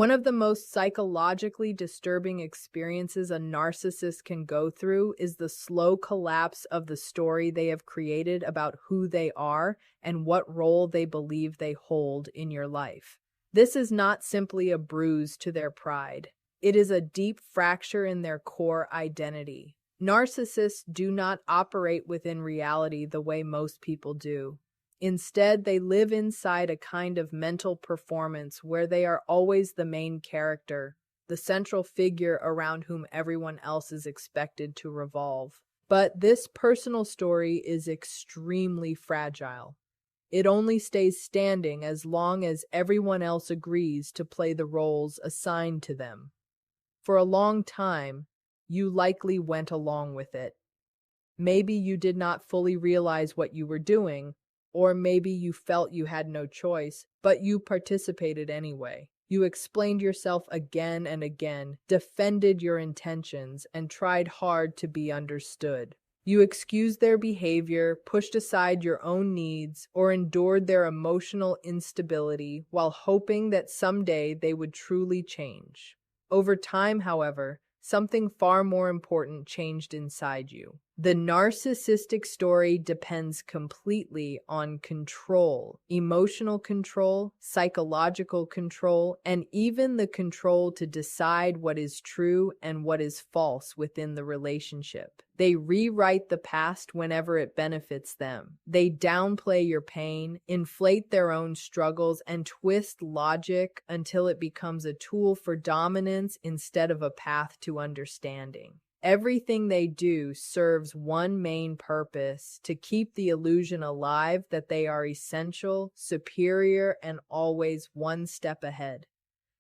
One of the most psychologically disturbing experiences a narcissist can go through is the slow collapse of the story they have created about who they are and what role they believe they hold in your life. This is not simply a bruise to their pride. It is a deep fracture in their core identity. Narcissists do not operate within reality the way most people do. Instead, they live inside a kind of mental performance where they are always the main character, the central figure around whom everyone else is expected to revolve. But this personal story is extremely fragile. It only stays standing as long as everyone else agrees to play the roles assigned to them. For a long time, you likely went along with it. Maybe you did not fully realize what you were doing, or maybe you felt you had no choice, but you participated anyway. You explained yourself again and again, defended your intentions, and tried hard to be understood. You excused their behavior, pushed aside your own needs, or endured their emotional instability while hoping that someday they would truly change. Over time, however, something far more important changed inside you. The narcissistic story depends completely on control, emotional control, psychological control, and even the control to decide what is true and what is false within the relationship. They rewrite the past whenever it benefits them. They downplay your pain, inflate their own struggles, and twist logic until it becomes a tool for dominance instead of a path to understanding. Everything they do serves one main purpose: to keep the illusion alive that they are essential, superior, and always one step ahead.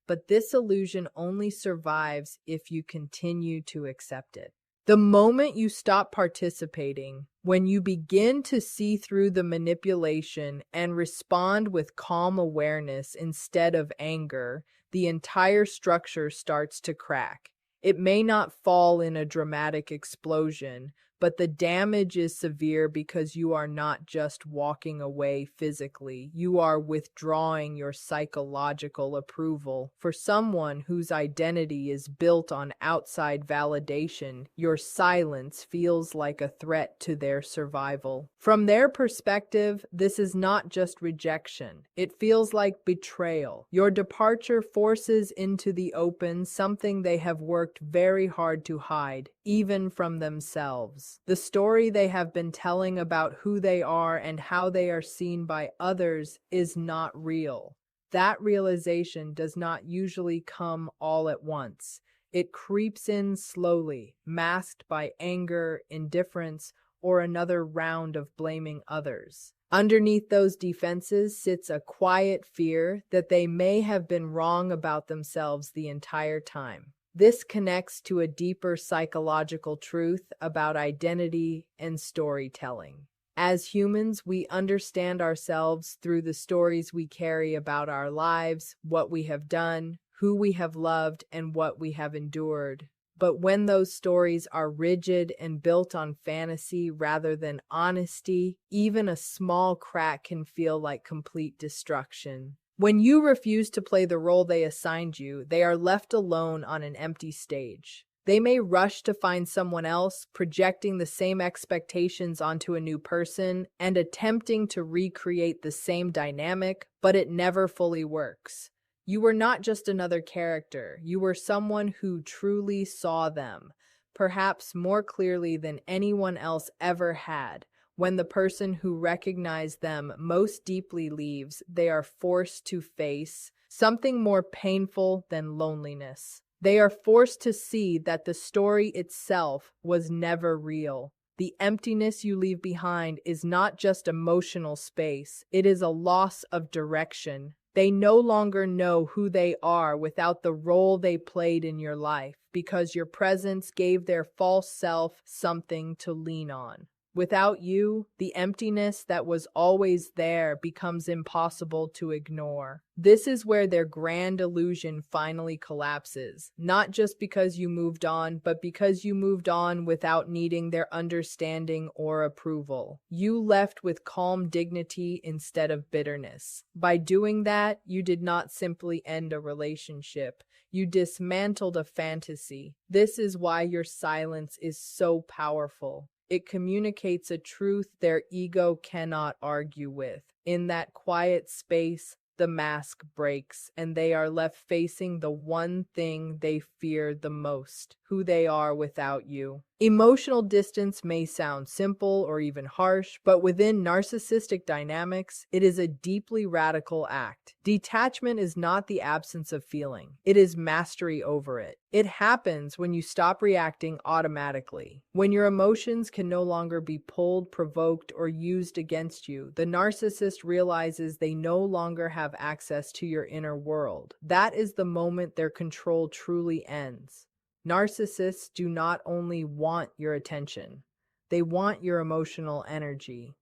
But this illusion only survives if you continue to accept it. The moment you stop participating, when you begin to see through the manipulation and respond with calm awareness instead of anger, the entire structure starts to crack. It may not fall in a dramatic explosion, but the damage is severe because you are not just walking away physically, you are withdrawing your psychological approval. For someone whose identity is built on outside validation, your silence feels like a threat to their survival. From their perspective, this is not just rejection. It feels like betrayal. Your departure forces into the open something they have worked very hard to hide, even from themselves. The story they have been telling about who they are and how they are seen by others is not real. That realization does not usually come all at once. It creeps in slowly, masked by anger, indifference, or another round of blaming others. Underneath those defenses sits a quiet fear that they may have been wrong about themselves the entire time. This connects to a deeper psychological truth about identity and storytelling. As humans, we understand ourselves through the stories we carry about our lives, what we have done, who we have loved, and what we have endured. But when those stories are rigid and built on fantasy rather than honesty, even a small crack can feel like complete destruction. When you refuse to play the role they assigned you, they are left alone on an empty stage. They may rush to find someone else, projecting the same expectations onto a new person and attempting to recreate the same dynamic, but it never fully works. You were not just another character, you were someone who truly saw them, perhaps more clearly than anyone else ever had. When the person who recognized them most deeply leaves, they are forced to face something more painful than loneliness. They are forced to see that the story itself was never real. The emptiness you leave behind is not just emotional space, it is a loss of direction. They no longer know who they are without the role they played in your life, because your presence gave their false self something to lean on. Without you, the emptiness that was always there becomes impossible to ignore. This is where their grand illusion finally collapses, not just because you moved on, but because you moved on without needing their understanding or approval. You left with calm dignity instead of bitterness. By doing that, you did not simply end a relationship. You dismantled a fantasy. This is why your silence is so powerful. It communicates a truth their ego cannot argue with. In that quiet space, the mask breaks, and they are left facing the one thing they fear the most: who they are without you. Emotional distance may sound simple or even harsh, but within narcissistic dynamics, it is a deeply radical act. Detachment is not the absence of feeling, it is mastery over it. It happens when you stop reacting automatically. When your emotions can no longer be pulled, provoked, or used against you, the narcissist realizes they no longer have access to your inner world. That is the moment their control truly ends. Narcissists do not only want your attention, they want your emotional energy.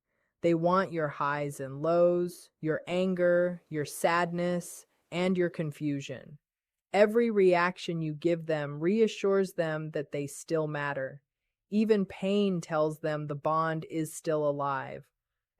They want your highs and lows, your anger, your sadness, and your confusion. Every reaction you give them reassures them that they still matter. Even pain tells them the bond is still alive.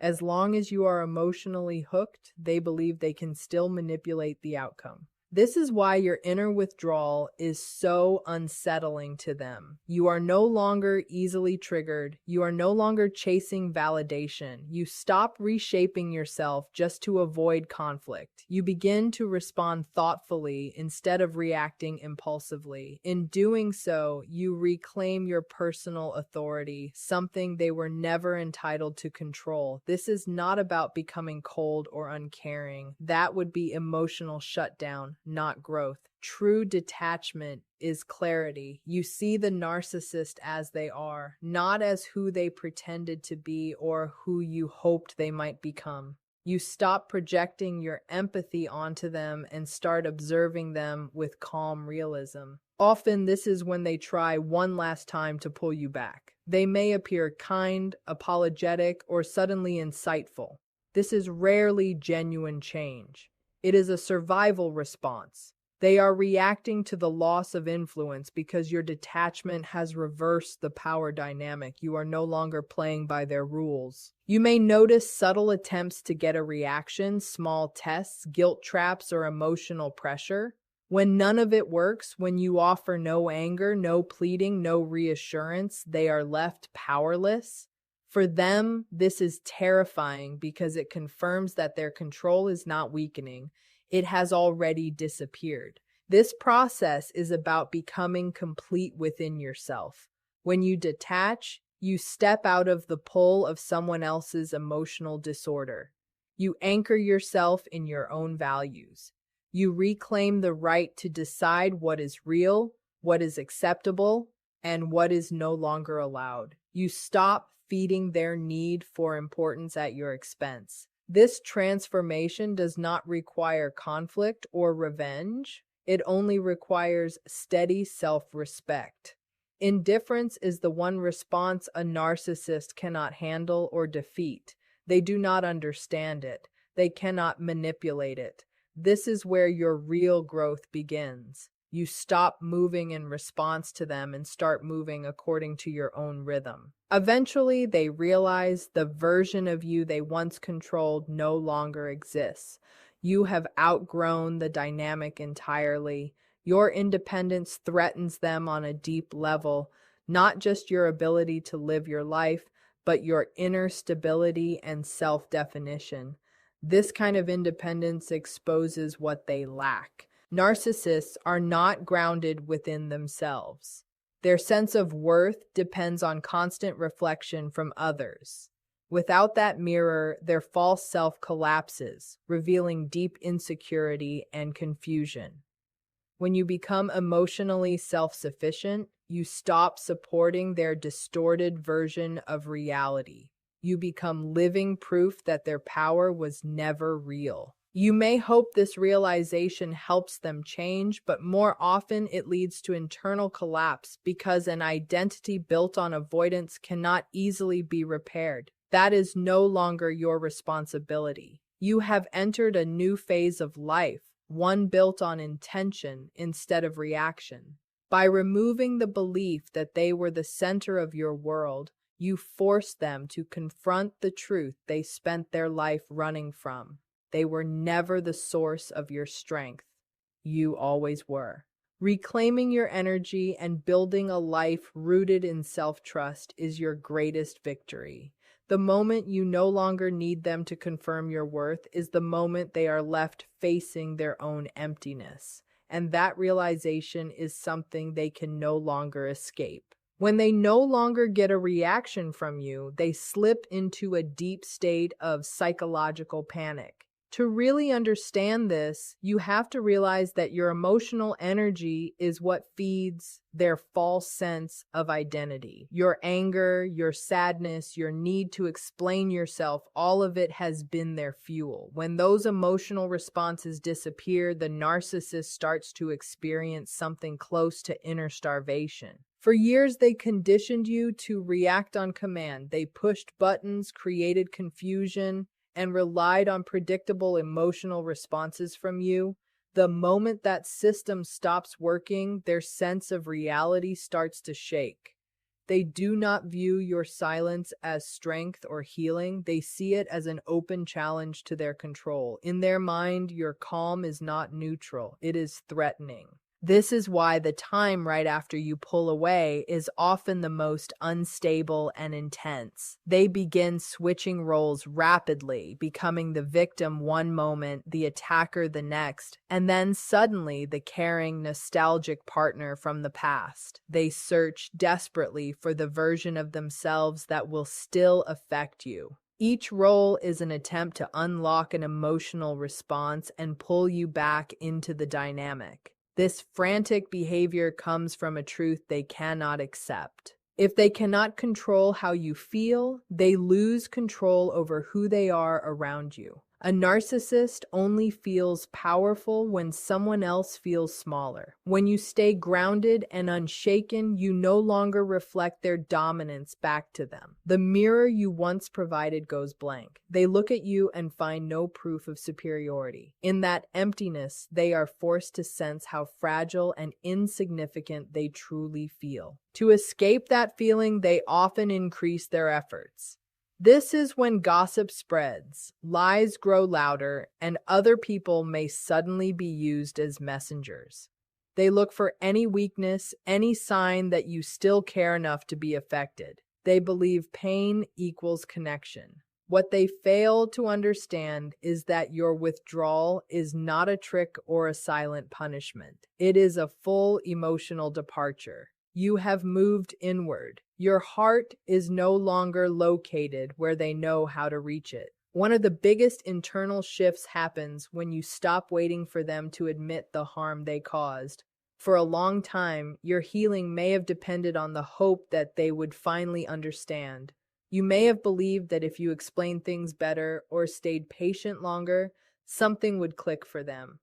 As long as you are emotionally hooked, they believe they can still manipulate the outcome. This is why your inner withdrawal is so unsettling to them. You are no longer easily triggered. You are no longer chasing validation. You stop reshaping yourself just to avoid conflict. You begin to respond thoughtfully instead of reacting impulsively. In doing so, you reclaim your personal authority, something they were never entitled to control. This is not about becoming cold or uncaring. That would be emotional shutdown, not growth. True detachment is clarity. You see the narcissist as they are, not as who they pretended to be or who you hoped they might become. You stop projecting your empathy onto them and start observing them with calm realism. Often, this is when they try one last time to pull you back. They may appear kind, apologetic, or suddenly insightful. This is rarely genuine change. It is a survival response. They are reacting to the loss of influence because your detachment has reversed the power dynamic. You are no longer playing by their rules. You may notice subtle attempts to get a reaction, small tests, guilt traps, or emotional pressure. When none of it works, when you offer no anger, no pleading, no reassurance, they are left powerless. For them, this is terrifying because it confirms that their control is not weakening. It has already disappeared. This process is about becoming complete within yourself. When you detach, you step out of the pull of someone else's emotional disorder. You anchor yourself in your own values. You reclaim the right to decide what is real, what is acceptable, and what is no longer allowed. You stop feeding their need for importance at your expense. This transformation does not require conflict or revenge. It only requires steady self-respect. Indifference is the one response a narcissist cannot handle or defeat. They do not understand it. They cannot manipulate it. This is where your real growth begins. You stop moving in response to them and start moving according to your own rhythm. Eventually, they realize the version of you they once controlled no longer exists. You have outgrown the dynamic entirely. Your independence threatens them on a deep level, not just your ability to live your life, but your inner stability and self-definition. This kind of independence exposes what they lack. Narcissists are not grounded within themselves. Their sense of worth depends on constant reflection from others. Without that mirror, their false self collapses, revealing deep insecurity and confusion. When you become emotionally self-sufficient, you stop supporting their distorted version of reality. You become living proof that their power was never real. You may hope this realization helps them change, but more often it leads to internal collapse because an identity built on avoidance cannot easily be repaired. That is no longer your responsibility. You have entered a new phase of life, one built on intention instead of reaction. By removing the belief that they were the center of your world, you force them to confront the truth they spent their life running from. They were never the source of your strength. You always were. Reclaiming your energy and building a life rooted in self-trust is your greatest victory. The moment you no longer need them to confirm your worth is the moment they are left facing their own emptiness. And that realization is something they can no longer escape. When they no longer get a reaction from you, they slip into a deep state of psychological panic. To really understand this, you have to realize that your emotional energy is what feeds their false sense of identity. Your anger, your sadness, your need to explain yourself, all of it has been their fuel. When those emotional responses disappear, the narcissist starts to experience something close to inner starvation. For years, they conditioned you to react on command. They pushed buttons, created confusion, and relied on predictable emotional responses from you. The moment that system stops working, their sense of reality starts to shake. They do not view your silence as strength or healing. They see it as an open challenge to their control. In their mind, your calm is not neutral, it is threatening. This is why the time right after you pull away is often the most unstable and intense. They begin switching roles rapidly, becoming the victim one moment, the attacker the next, and then suddenly the caring, nostalgic partner from the past. They search desperately for the version of themselves that will still affect you. Each role is an attempt to unlock an emotional response and pull you back into the dynamic. This frantic behavior comes from a truth they cannot accept. If they cannot control how you feel, they lose control over who they are around you. A narcissist only feels powerful when someone else feels smaller. When you stay grounded and unshaken, you no longer reflect their dominance back to them. The mirror you once provided goes blank. They look at you and find no proof of superiority. In that emptiness, they are forced to sense how fragile and insignificant they truly feel. To escape that feeling, they often increase their efforts. This is when gossip spreads, lies grow louder, and other people may suddenly be used as messengers. They look for any weakness, any sign that you still care enough to be affected. They believe pain equals connection. What they fail to understand is that your withdrawal is not a trick or a silent punishment. It is a full emotional departure. You have moved inward. Your heart is no longer located where they know how to reach it. One of the biggest internal shifts happens when you stop waiting for them to admit the harm they caused. For a long time, your healing may have depended on the hope that they would finally understand. You may have believed that if you explained things better or stayed patient longer, something would click for them.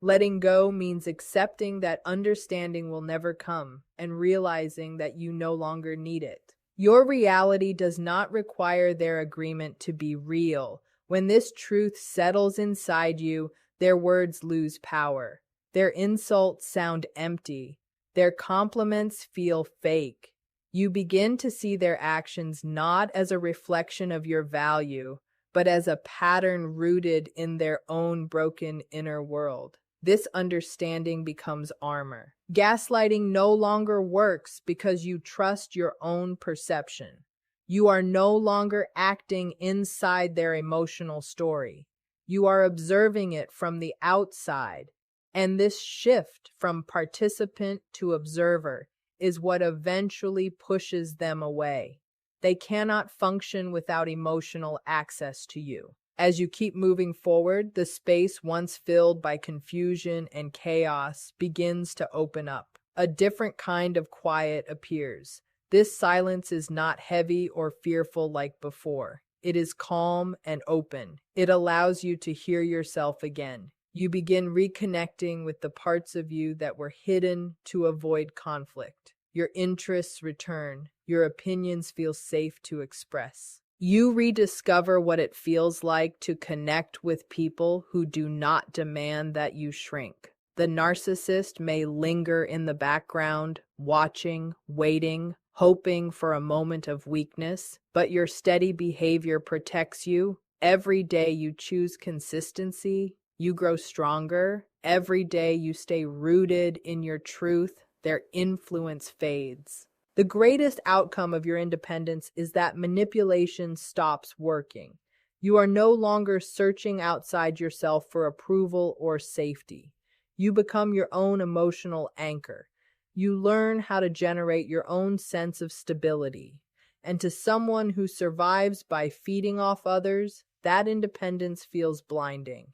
Letting go means accepting that understanding will never come and realizing that you no longer need it. Your reality does not require their agreement to be real. When this truth settles inside you, their words lose power. Their insults sound empty. Their compliments feel fake. You begin to see their actions not as a reflection of your value, but as a pattern rooted in their own broken inner world. This understanding becomes armor. Gaslighting no longer works because you trust your own perception. You are no longer acting inside their emotional story. You are observing it from the outside. And this shift from participant to observer is what eventually pushes them away. They cannot function without emotional access to you. As you keep moving forward, the space once filled by confusion and chaos begins to open up. A different kind of quiet appears. This silence is not heavy or fearful like before. It is calm and open. It allows you to hear yourself again. You begin reconnecting with the parts of you that were hidden to avoid conflict. Your interests return. Your opinions feel safe to express. You rediscover what it feels like to connect with people who do not demand that you shrink. The narcissist may linger in the background, watching, waiting, hoping for a moment of weakness, but your steady behavior protects you. Every day you choose consistency, you grow stronger. Every day you stay rooted in your truth, their influence fades. The greatest outcome of your independence is that manipulation stops working. You are no longer searching outside yourself for approval or safety. You become your own emotional anchor. You learn how to generate your own sense of stability. And to someone who survives by feeding off others, that independence feels blinding.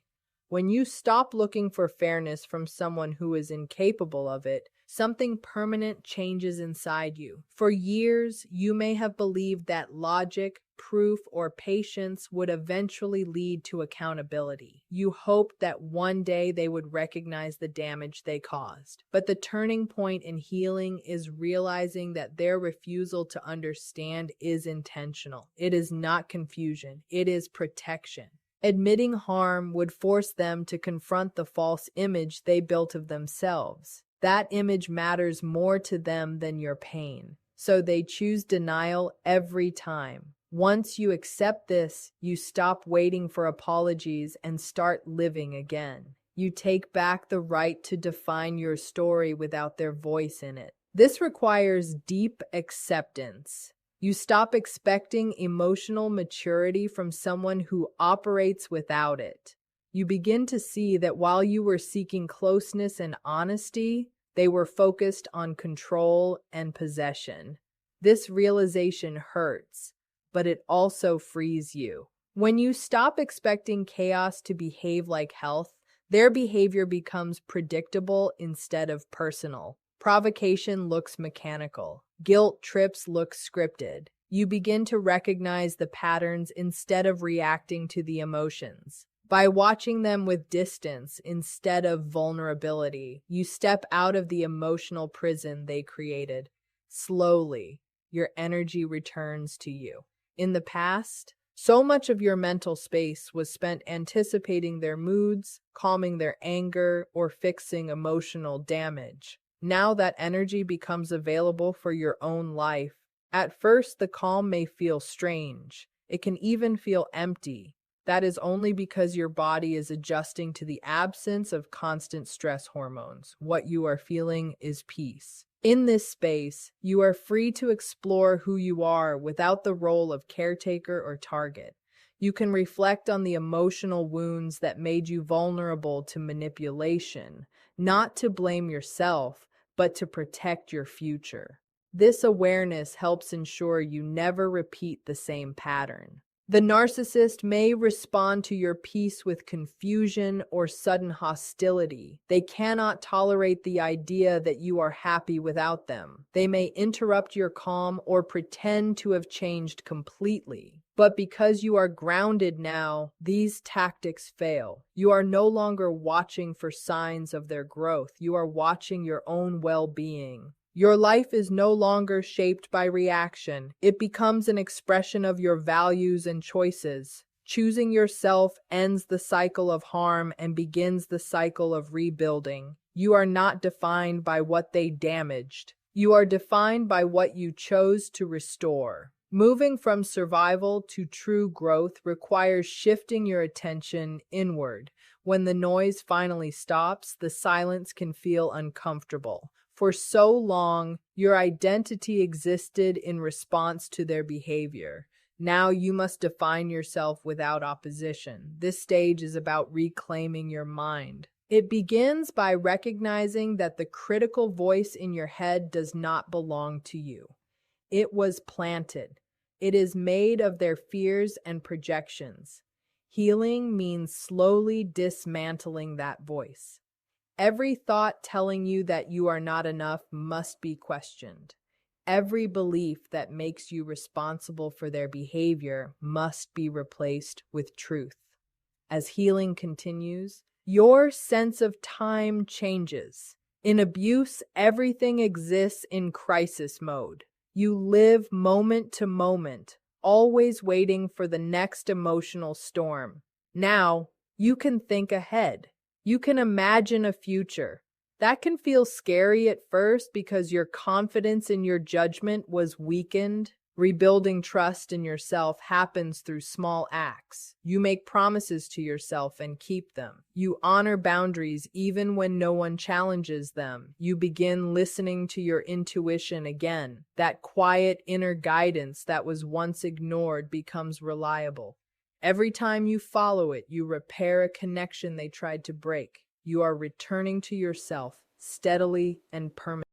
When you stop looking for fairness from someone who is incapable of it, something permanent changes inside you. For years, you may have believed that logic, proof, or patience would eventually lead to accountability. You hoped that one day they would recognize the damage they caused. But the turning point in healing is realizing that their refusal to understand is intentional. It is not confusion, it is protection. Admitting harm would force them to confront the false image they built of themselves. That image matters more to them than your pain, so they choose denial every time. Once you accept this, you stop waiting for apologies and start living again. You take back the right to define your story without their voice in it. This requires deep acceptance. You stop expecting emotional maturity from someone who operates without it. You begin to see that while you were seeking closeness and honesty, they were focused on control and possession. This realization hurts, but it also frees you. When you stop expecting chaos to behave like health, their behavior becomes predictable instead of personal. Provocation looks mechanical. Guilt trips look scripted. You begin to recognize the patterns instead of reacting to the emotions. By watching them with distance instead of vulnerability, you step out of the emotional prison they created. Slowly, your energy returns to you. In the past, so much of your mental space was spent anticipating their moods, calming their anger, or fixing emotional damage. Now that energy becomes available for your own life. At first, the calm may feel strange. It can even feel empty. That is only because your body is adjusting to the absence of constant stress hormones. What you are feeling is peace. In this space, you are free to explore who you are without the role of caretaker or target. You can reflect on the emotional wounds that made you vulnerable to manipulation, not to blame yourself, but to protect your future. This awareness helps ensure you never repeat the same pattern. The narcissist may respond to your peace with confusion or sudden hostility. They cannot tolerate the idea that you are happy without them. They may interrupt your calm or pretend to have changed completely. But because you are grounded now, these tactics fail. You are no longer watching for signs of their growth. You are watching your own well-being. Your life is no longer shaped by reaction. It becomes an expression of your values and choices. Choosing yourself ends the cycle of harm and begins the cycle of rebuilding. You are not defined by what they damaged. You are defined by what you chose to restore. Moving from survival to true growth requires shifting your attention inward. When the noise finally stops, the silence can feel uncomfortable. For so long, your identity existed in response to their behavior. Now you must define yourself without opposition. This stage is about reclaiming your mind. It begins by recognizing that the critical voice in your head does not belong to you. It was planted. It is made of their fears and projections. Healing means slowly dismantling that voice. Every thought telling you that you are not enough must be questioned. Every belief that makes you responsible for their behavior must be replaced with truth. As healing continues, your sense of time changes. In abuse, everything exists in crisis mode. You live moment to moment, always waiting for the next emotional storm. Now, you can think ahead. You can imagine a future. That can feel scary at first because your confidence in your judgment was weakened. Rebuilding trust in yourself happens through small acts. You make promises to yourself and keep them. You honor boundaries even when no one challenges them. You begin listening to your intuition again. That quiet inner guidance that was once ignored becomes reliable. Every time you follow it, you repair a connection they tried to break. You are returning to yourself steadily and permanently.